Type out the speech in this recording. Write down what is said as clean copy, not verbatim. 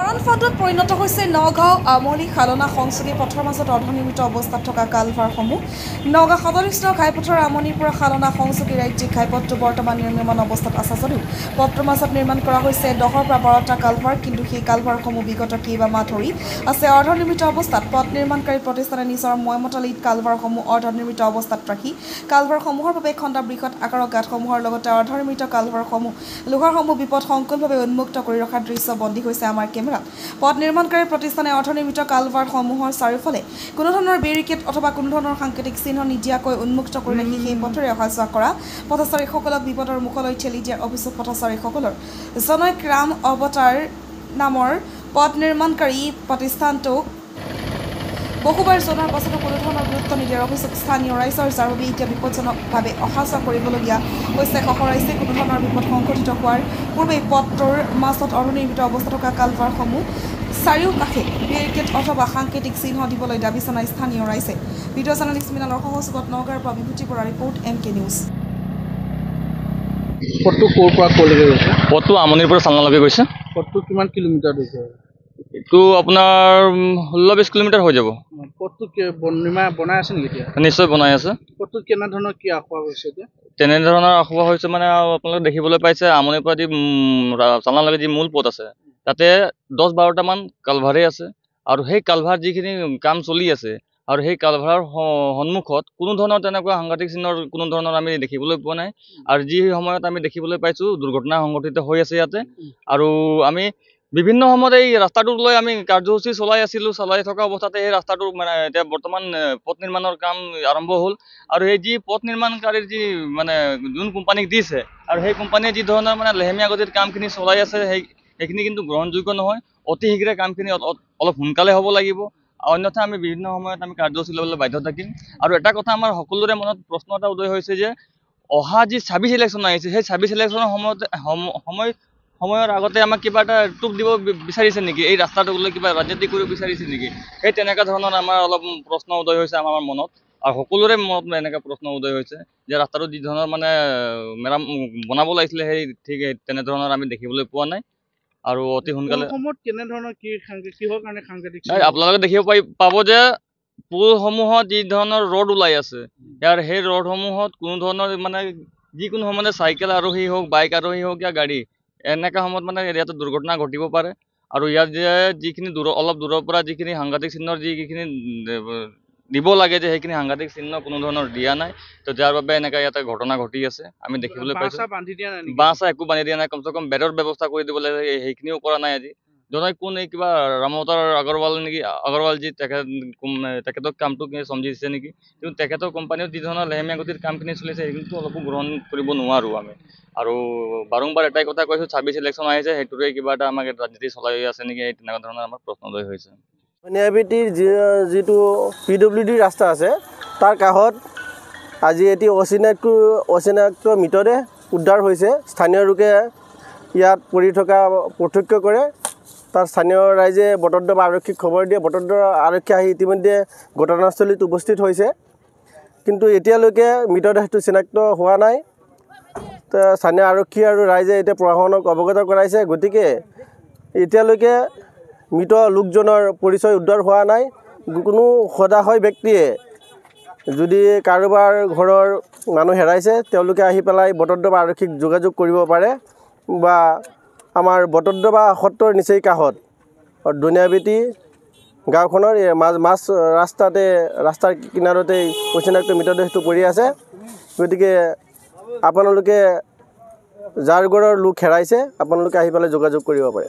মৰাণ ফাঁদত পৰিণত হৈছে নগাঁও আমলি খালনা সংযোগী পথৰ মাজত অৰ্ধনিৰ্মিত অৱস্থাত থকা কালভাৰসমূহ। নগাঁও সদলিষ্ঠ ঘাইপথৰ আমনিৰ পৰা খালনা সংযোগী ৰাজ্যিক ঘাইপথটো বৰ্তমান নিৰ্মাণ অৱস্থাত আছে যদিও পথটোৰ মাজত নিৰ্মাণ কৰা হৈছে 10ৰ পৰা 12টা কালভাৰ, কিন্তু সেই কালভাৰসমূহ বিগত কেইবামাহ ধৰি আছে অৰ্ধনিৰ্মিত অৱস্থাত। পথ নিৰ্মাণকাৰী প্ৰতিষ্ঠানে নিজৰ ময়মতালিত কালভাৰসমূহ অৰ্ধনিৰ্মিত অৱস্থাত ৰাখি কালভাৰসমূহৰ বাবে খন্দা বৃহৎ আকাৰৰ গাঁতসমূহৰ লগতে অৰ্ধনিৰ্মিত কালভাৰসমূহ লোহাৰসমূহ বিপদসংকুলভাৱে উন্মুক্ত কৰি ৰখাৰ দৃশ্য বন্দী হৈছে আমাৰ কেমেৰাত। পথ নিৰ্মাণকাৰী প্ৰতিষ্ঠানে অৰ্ধনিৰ্মিত কালভাৰসমূহৰ চাৰিওফালে কোনো ধৰণৰ বেৰিকেড অথবা কোনো ধৰণৰ সাংকেতিক চিহ্ন নিদিয়াকৈ উন্মুক্ত কৰি ৰাখি সেই পথেৰে অহা যোৱা কৰা পথচাৰীসকলক বিপদৰ মুখলৈ ঠেলি দিয়াৰ অভিযোগ পথচাৰীসকলৰ। জনৈক ৰাম অৱতাৰ নামৰ পথ নিৰ্মাণকাৰী প্ৰতিষ্ঠানটোক বহুবাৰ জনাৰ পাছতো কোনো ধৰণৰ গুৰুত্ব নিদিয়াৰ অভিযোগ স্থানীয় ৰাইজৰ, যাৰ বাবে এতিয়া বিপদজনকভাৱে অহা যোৱা কৰিবলগীয়া হৈছে। ৰাইজে কোনো ধৰণৰ বিপদ সংঘটিত হোৱাৰ পূৰ্বেই পথটোৰ মাজত অৰ্ধনিৰ্মিত অৱস্থাত থকা কালভাৰসমূহ চাৰিওকাষে বেৰিকেড অথবা সাংকেতিক চিহ্ন দিবলৈ দাবী জনায় স্থানীয় ৰাইজে। ভিডিঅ' জাৰ্নেলিষ্ট মৃণালৰ সহযোগত নগাঁৱৰ পৰা বিভূতি বৰা ৰিপৰ্ট MK নিউজ। পথটো ক'ৰ পৰা ক'লৈকে গৈছে? পথটো আমনিৰ পৰা চালনালৈকে গৈছে। পথটো কিমান কিলোমিটাৰ গৈছে? এইটো আপোনাৰ 16-20 কিলোমিটাৰ হৈ যাব। পথটো বনাই আছে নেকি এতিয়া? নিশ্চয় বনাই আছে। পথটো কেনেধৰণৰ কি আখোৱা হৈছে এতিয়া? তেনেধৰণৰ আখোৱা হৈছে মানে আপোনালোকে দেখিবলৈ পাইছে আমনিৰ পৰা যি চালনালৈকে যি মূল পথ আছে তাতে 10-12টা মান কালভাৰেই আছে, আৰু সেই কালভাৰ যিখিনি কাম চলি আছে আৰু সেই কালভাৰৰ সন্মুখত কোনো ধৰণৰ তেনেকুৱা সাংঘাতিক চিহ্নৰ কোনো ধৰণৰ আমি দেখিবলৈ পোৱা নাই। আৰু যি সময়ত আমি দেখিবলৈ পাইছোঁ দুৰ্ঘটনা সংঘটিত হৈ আছে ইয়াতে। আৰু আমি বিভিন্ন সময়ত এই ৰাস্তাটোক লৈ আমি কাৰ্যসূচী চলাই থকা অৱস্থাতে এই ৰাস্তাটোৰ মানে এতিয়া বৰ্তমান পথ নিৰ্মাণৰ কাম আৰম্ভ হ'ল। আৰু এই যি পথ নিৰ্মাণকাৰীৰ যি মানে যোন কোম্পানীক দিছে আৰু সেই কোম্পানীয়ে যি ধৰণৰ মানে লেহেমীয়া গতিত কামখিনি চলাই আছে সেইখিনি কিন্তু গ্ৰহণযোগ্য নহয়। অতি শীঘ্ৰে কামখিনি অলপ সোনকালে হ'ব লাগিব, অন্যথা আমি বিভিন্ন সময়ত আমি কাৰ্যসূচী ল'বলৈ বাধ্য থাকিম। আৰু এটা কথা আমাৰ সকলোৰে মনত প্ৰশ্ন এটা উদয় হৈছে যে অহা যি 26 ইলেকশ্যন আহিছে সেই 26 ইলেকশ্যনৰ সময়ৰ আগতে আমাক কিবা এটা টোপ দিব বিচাৰিছে নেকি? এই ৰাস্তাটোক লৈ কিবা ৰাজনীতি কৰিব বিচাৰিছে নেকি? সেই তেনেকুৱা ধৰণৰ আমাৰ অলপ প্ৰশ্ন উদয় হৈছে আমাৰ মনত, আৰু সকলোৰে মনত এনেকুৱা প্ৰশ্ন উদয় হৈছে যে ৰাস্তাটো যি ধৰণৰ মানে বনাব লাগিছিলে সেই ঠিক তেনেধৰণৰ আমি দেখিবলৈ পোৱা নাই। আৰু অতি সোনকালে কিহৰ কাৰণে সাংকেতিক আপোনালোকে দেখিব পাব যে পুলসমূহত যি ধৰণৰ ৰড ওলাই আছে, ইয়াৰ সেই ৰডসমূহত কোনো ধৰণৰ মানে যিকোনো সময়তে চাইকেল আৰোহী হওক, বাইক আৰোহী হওক বা গাড়ী এনেকুৱা সময়ত মানে ইয়াতে দুৰ্ঘটনা ঘটিব পাৰে। আৰু ইয়াত যে যিখিনি অলপ দূৰৰ পৰা যিখিনি সাংঘাতিক চিহ্নৰ যিখিনি দিব লাগে যে সেইখিনি সাংঘাতিক চিহ্ন কোনো ধৰণৰ দিয়া নাই, তো যাৰ বাবে এনেকুৱা ইয়াতে ঘটনা ঘটি আছে আমি দেখিবলৈ পাইছোঁ। বাঁহ একো বান্ধি দিয়া নাই, কমচে কম বেৰৰ ব্যৱস্থা কৰি দিব লাগে, সেইখিনিও কৰা নাই আজি। জনাই কোন এই কিবা ৰাম অৱতাৰ আগৰৱাল নেকি, আগৰৱালজী তেখেতক কামটো চমজিছে নেকি? কিন্তু তেখেতৰ কোম্পানীত যি ধৰণৰ লেহেমীয়া গতিৰ কামখিনি চলিছে সেইখিনিতো অলপো গ্ৰহণ কৰিব নোৱাৰোঁ আমি। আৰু বাৰম্বাৰ এটাই কথা কৈছোঁ, 26 ইলেকশ্যন আহিছে সেইটোৰে কিবা এটা আমাক ৰাজনীতি চলাই আছে নেকি, এই তেনেকুৱা ধৰণৰ আমাৰ প্ৰশ্ন উদয় হৈছে। ন্যায়বেদীৰ যিটো PWD ৰাস্তা আছে তাৰ কাষত আজি এটি অচিনাক্ত মৃতদেহ উদ্ধাৰ হৈছে। স্থানীয় লোকে ইয়াত পৰি থকা প্ৰত্যক্ষ কৰে। তাৰ স্থানীয় ৰাইজে বটদ্ৰৱা আৰক্ষীক খবৰ দিয়ে। বটদ্ৰৱা আৰক্ষী আহি ইতিমধ্যে ঘটনাস্থলীত উপস্থিত হৈছে, কিন্তু এতিয়ালৈকে মৃতদেহটো চিনাক্ত হোৱা নাই। স্থানীয় আৰক্ষী আৰু ৰাইজে এতিয়া প্ৰশাসনক অৱগত কৰাইছে। গতিকে এতিয়ালৈকে মৃত লোকজনৰ পৰিচয় উদ্ধাৰ হোৱা নাই। কোনো সদাশয় ব্যক্তিয়ে যদি কাৰোবাৰ ঘৰৰ মানুহ হেৰাইছে তেওঁলোকে আহি পেলাই বটদ্ৰৱা আৰক্ষীক যোগাযোগ কৰিব পাৰে, বা আমাৰ বটদ্ৰৱা সত্ৰৰ নিচেই কাষত ধনিয়াবেটী গাঁওখনৰ ৰাস্তাৰ কিনাৰতেই অচিনাক্ত মৃতদেহটো পৰি আছে। গতিকে আপোনালোকে যাৰ ঘৰৰ লোক হেৰাইছে আপোনালোকে আহি পেলাই যোগাযোগ কৰিব পাৰে।